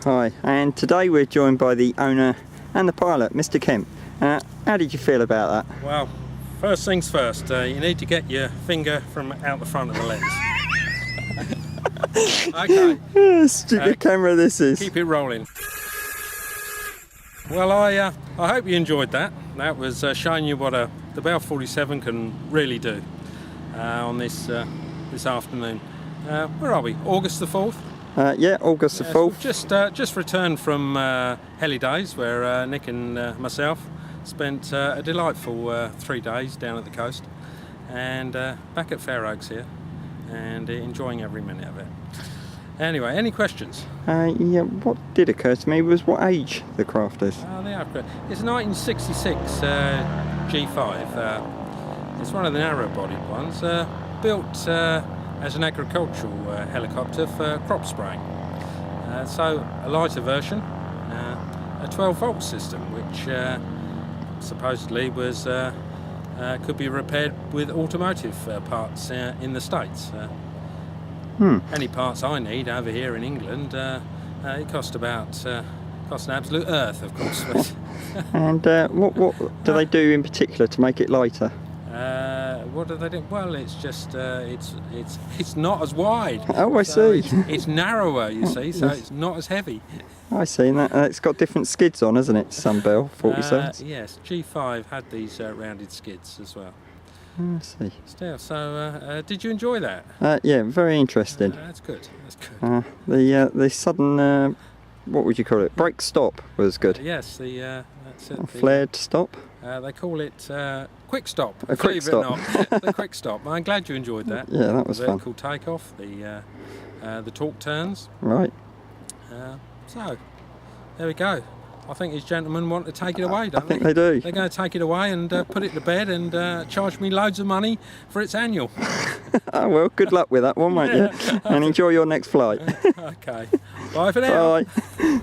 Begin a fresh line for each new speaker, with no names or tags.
Hi, and today we're joined by the owner and the pilot, Mr. Kemp. How did you feel about that?
Well, first things first, you need to get your finger from out the front of the lens. Okay.
Stupid camera this is.
Keep it rolling. Well, I hope you enjoyed that. That was showing you what the Bell 47 can really do on this afternoon. Where are we? August the 4th?
Yeah, August the 4th.
Just returned from Heli Days, where Nick and myself spent a delightful 3 days down at the coast, and back at Fair Oaks here, and enjoying every minute of it. Anyway, any questions?
Yeah, what did occur to me was what age the craft is.
They are great. It's a 1966 G5. It's one of the narrow-bodied ones, built as an agricultural helicopter for crop spraying. So a lighter version, a 12-volt system, which supposedly was could be repaired with automotive parts in the States. Any parts I need over here in England, it cost an absolute earth, of course.
And what do they do in particular to make it lighter?
What do they do? Well, it's just it's not as wide.
Oh, I see.
It's narrower, you see, so it's not as heavy.
I see. And it's got different skids on, hasn't it? Some Bell 47s.
Yes, G5 had these rounded skids as well.
I see.
Still, so did you enjoy that?
Yeah, very interested.
That's good. That's good.
The sudden, what would you call it? Brake stop was good.
Yes, that's it.
Flared stop.
They call it quick stop.
A quick stop.
The quick stop. I'm glad you enjoyed that.
Yeah, that was fun.
Vertical takeoff. The torque turns.
Right.
So there we go. I think these gentlemen want to take it away, don't they?
I think they do.
They're going to take it away and put it to bed and charge me loads of money for its annual.
Oh well, good luck with that one, won't you? And enjoy your next flight.
Okay. Bye for now.
Bye.